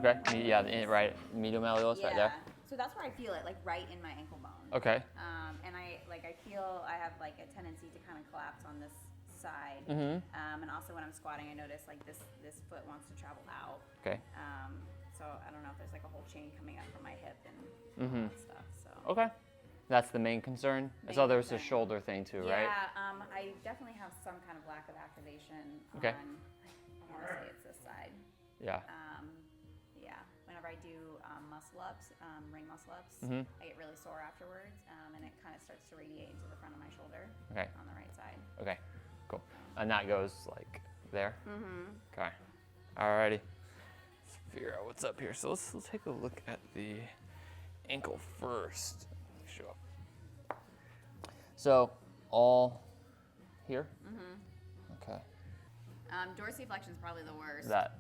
Okay. Yeah, right. Medial malleolus right there. So that's where I feel it, like right in my ankle bone. Okay. And I feel I have like a tendency to kind of collapse on this side. Mm-hmm. And also when I'm squatting, I notice like this foot wants to travel out. Okay. So I don't know if there's like a whole chain coming up from my hip and all that stuff. So. Okay. That's the main concern. I saw there was a shoulder thing too, right? Yeah. I definitely have some kind of lack of activation. Okay. I want to say it's this side. Yeah. Yeah. Whenever I do muscle ups, ring muscle ups, I get really sore afterwards, and it kind of starts to radiate into the front of my shoulder. Okay. On the right side. Okay. Cool. And that goes like there. Okay. Alrighty. Let's figure out what's up here. So let's take a look at the ankle first. Show up. So all here. Okay. Dorsiflexion is probably the worst. That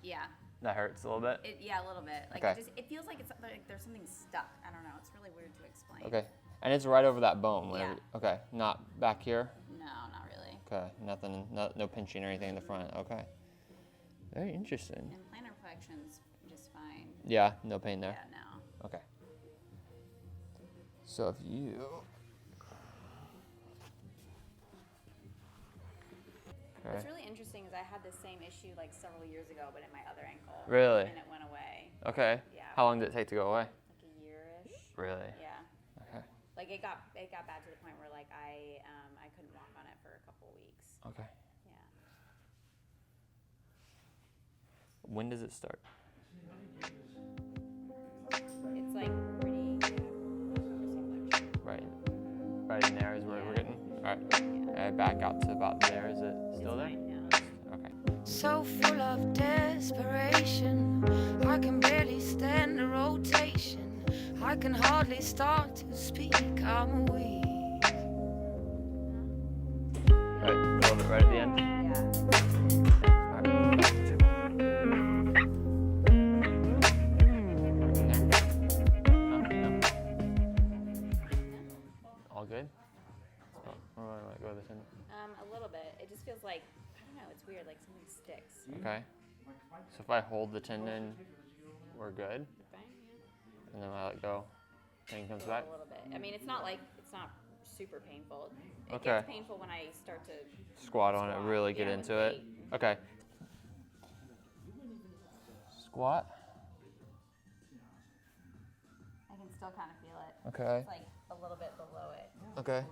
Yeah. that hurts a little bit. Yeah, a little bit. Like Okay. it feels like it's like there's something stuck. I don't know. It's really weird to explain. Okay. And it's right over that bone. Whenever, Yeah. Okay. Not back here. No, not really. Okay. Nothing. No pinching or anything in the front. Okay. Very interesting. And plantar flexion's just fine. Yeah. No pain there. Yeah, no. Okay. So if you. What's really interesting is I had this same issue like several years ago, but in my other ankle. Really? And it went away. Okay. Yeah. How long did it take to go away? Like a year-ish. Really? Yeah. Okay. Like it got bad to the point where like I couldn't walk on it for a couple weeks. Okay. Yeah. When does it start? It's like pretty dorsiflexion. Right in there is where we're getting. All right. Back out to about there. Is it still there? Okay. So full of desperation, I can barely stand the rotation. I can hardly start to speak, I'm weak. Right, a little bit right at the end. Yeah. All right. No. All good? Or do I want to go this end? A little bit. It just feels like, I don't know, it's weird, like something sticks. Okay. So if I hold the tendon, we're good. Fine, yeah. And then I let go. Thing comes back. A little bit. I mean, it's not super painful. It Okay. gets painful when I start to Squat on it, really get Yeah, into with it. Okay. Squat. I can still kind of feel it. Okay. It's like a little bit below it. Okay.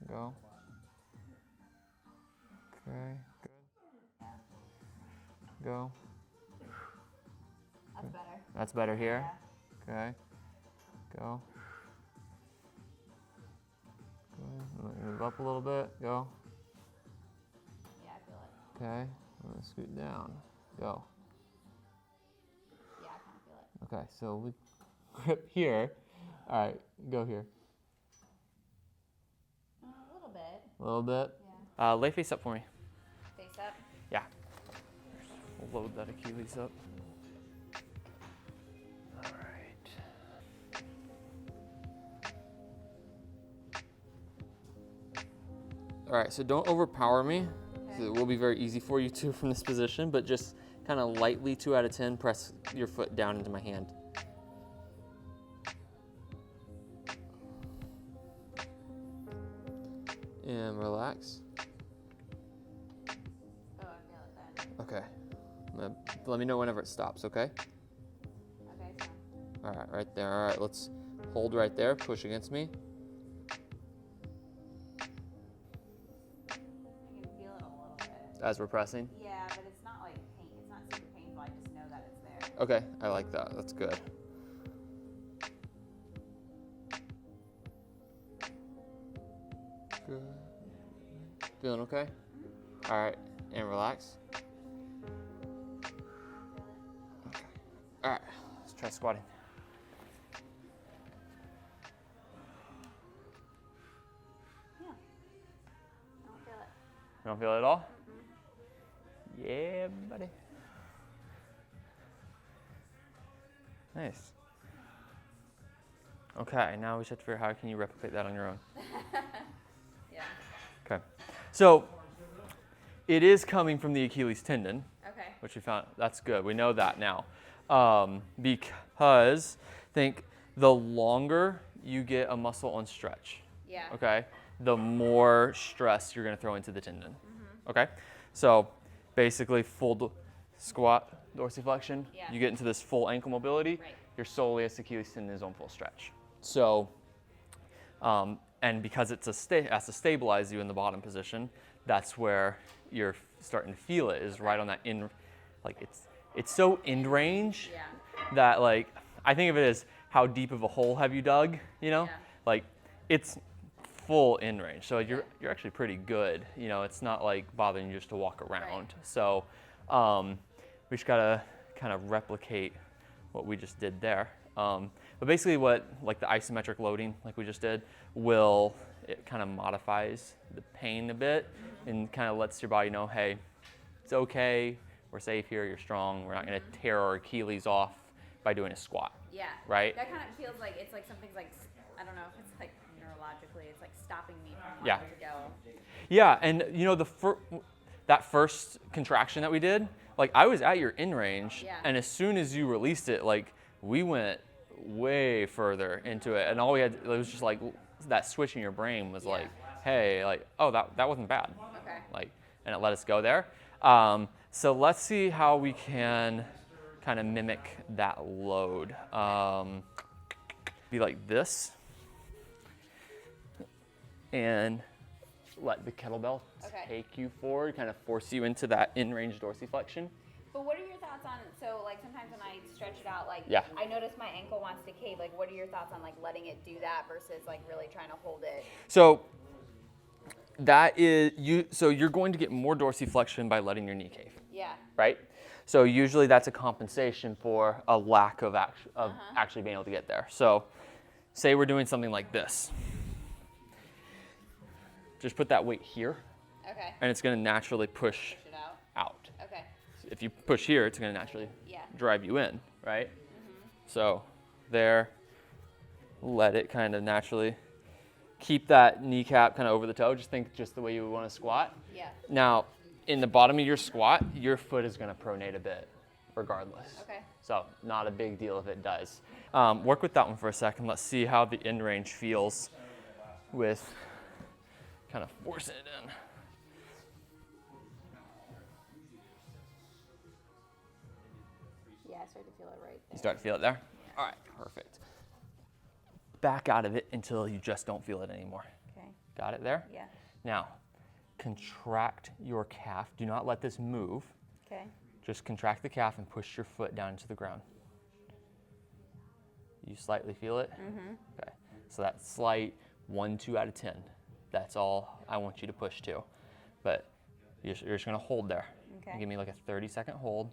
Go. Okay, good. Go. That's better. That's better here. Okay. Go. Good. Move up a little bit. Go. Yeah, I feel it. Okay. I'm gonna scoot down. Go. Yeah, I kind of feel it. Okay, so we grip here. All right, go here. A little bit. A little bit. Yeah. Lay face up for me. Face up. Yeah. We'll load that Achilles up. All right. All right, so don't overpower me. Okay. It will be very easy for you too from this position, but just kind of lightly 2 out of 10, press your foot down into my hand. And relax. Oh, I feel it then. Okay. Let me know whenever it stops, okay? Okay, so. All right, right there. All right, let's hold right there. Push against me. I can feel it a little bit. As we're pressing. Yeah, but it's not like pain. It's not super painful. I just know that it's there. Okay, I like that. That's good. Good. Feeling okay? All right, and relax. Okay. All right, let's try squatting. Yeah. I don't feel it. You don't feel it at all? Yeah, buddy. Nice. Okay, now we just have to figure out how can you replicate that on your own. Yeah. Okay. So it is coming from the Achilles tendon, Okay. which we found. That's good. We know that now. Because think the longer you get a muscle on stretch, Yeah. okay, the more stress you're going to throw into the tendon. Okay? So basically full squat, dorsiflexion, Yeah. you get into this full ankle mobility, Right. your soleus Achilles tendon is on full stretch. So, and because it has to stabilize you in the bottom position, that's where you're starting to feel it, is right on that like it's so end range Yeah. that like, I think of it as how deep of a hole have you dug, you know? Yeah. Like it's full in range. So you're actually pretty good. You know, it's not like bothering you just to walk around. Right. So we just gotta kind of replicate what we just did there. But basically what like the isometric loading like we just did it kind of modifies the pain a bit and kind of lets your body know, hey, it's okay, we're safe here, you're strong, we're not gonna tear our Achilles off by doing a squat. Yeah. Right? That kind of feels like it's like something's like, I don't know if it's like neurologically, it's like stopping me from Yeah. wanting to go. Yeah, and you know that first contraction that we did, like I was at your in range, Yeah. and as soon as you released it, like we went way further into it, and all we had, it was just like that switch in your brain was like, hey, like, oh, that wasn't bad. Okay. Like, and it let us go there. So let's see how we can kind of mimic that load. Be like this, and let the kettlebell take you forward, kind of force you into that in-range dorsiflexion. But what are your thoughts on, so like sometimes when I stretch it out, like Yeah. I notice my ankle wants to cave. Like what are your thoughts on like letting it do that versus like really trying to hold it? So that is so you're going to get more dorsiflexion by letting your knee cave, Yeah. right? So usually that's a compensation for a lack of actually being able to get there. So say we're doing something like this. Just put that weight here, Okay. and it's going to naturally push Push it out. out. Okay. If you push here, it's going to naturally Yeah. drive you in, right? So there, let it kind of naturally keep that kneecap kind of over the toe. Just think just the way you would want to squat. Yeah. Now, in the bottom of your squat, your foot is going to pronate a bit regardless. Okay. So not a big deal if it does. Work with that one for a second. Let's see how the in range feels with kind of forcing it in. Yeah, I start to feel it right there. You start to feel it there? All right, perfect. Back out of it until you just don't feel it anymore. Okay. Got it there? Yeah. Now, contract your calf. Do not let this move. Okay. Just contract the calf and push your foot down into the ground. You slightly feel it? Mm-hmm. Okay. So that slight 1, 2 out of 10. That's all I want you to push to. But you're just going to hold there. Okay. Give me like a 30-second hold.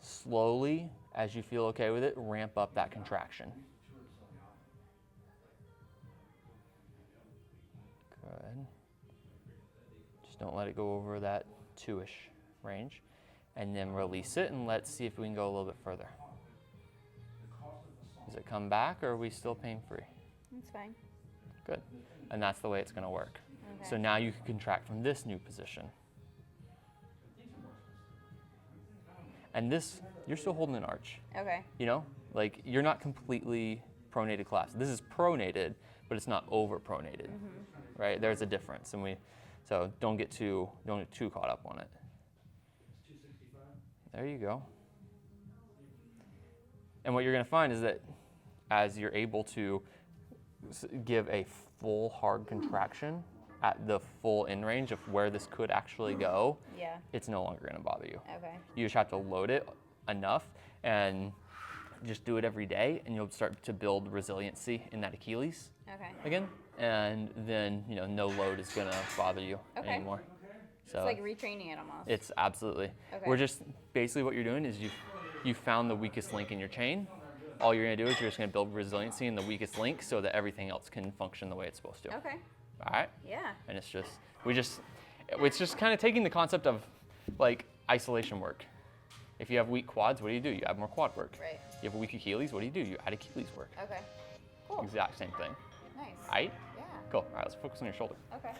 Slowly, as you feel okay with it, ramp up that contraction. Good. Just don't let it go over that 2-ish range. And then release it, and let's see if we can go a little bit further. Does it come back, or are we still pain-free? That's fine. Good. And that's the way it's going to work. Okay. So now you can contract from this new position. And this, you're still holding an arch. Okay. You know, like you're not completely pronated collapsed. This is pronated, but it's not over pronated, right? There's a difference, and so don't get too caught up on it. There you go. And what you're going to find is that as you're able to give a full hard contraction at the full in range of where this could actually go, Yeah. it's no longer going to bother you. Okay. You just have to load it enough and just do it every day, and you'll start to build resiliency in that Achilles Okay. again. And then, no load is going to bother you anymore. So It's like retraining it almost. it's absolutely. Okay. We're just basically what you're doing is you found the weakest link in your chain. All you're going to do is you're just going to build resiliency in the weakest link so that everything else can function the way it's supposed to. Okay. All right? Yeah. And it's just kind of taking the concept of like isolation work. If you have weak quads, what do? You add more quad work. Right. You have a weak Achilles, what do? You add Achilles work. Okay. Cool. Exact same thing. Nice. All right? Yeah. Cool. All right, let's focus on your shoulder. Okay.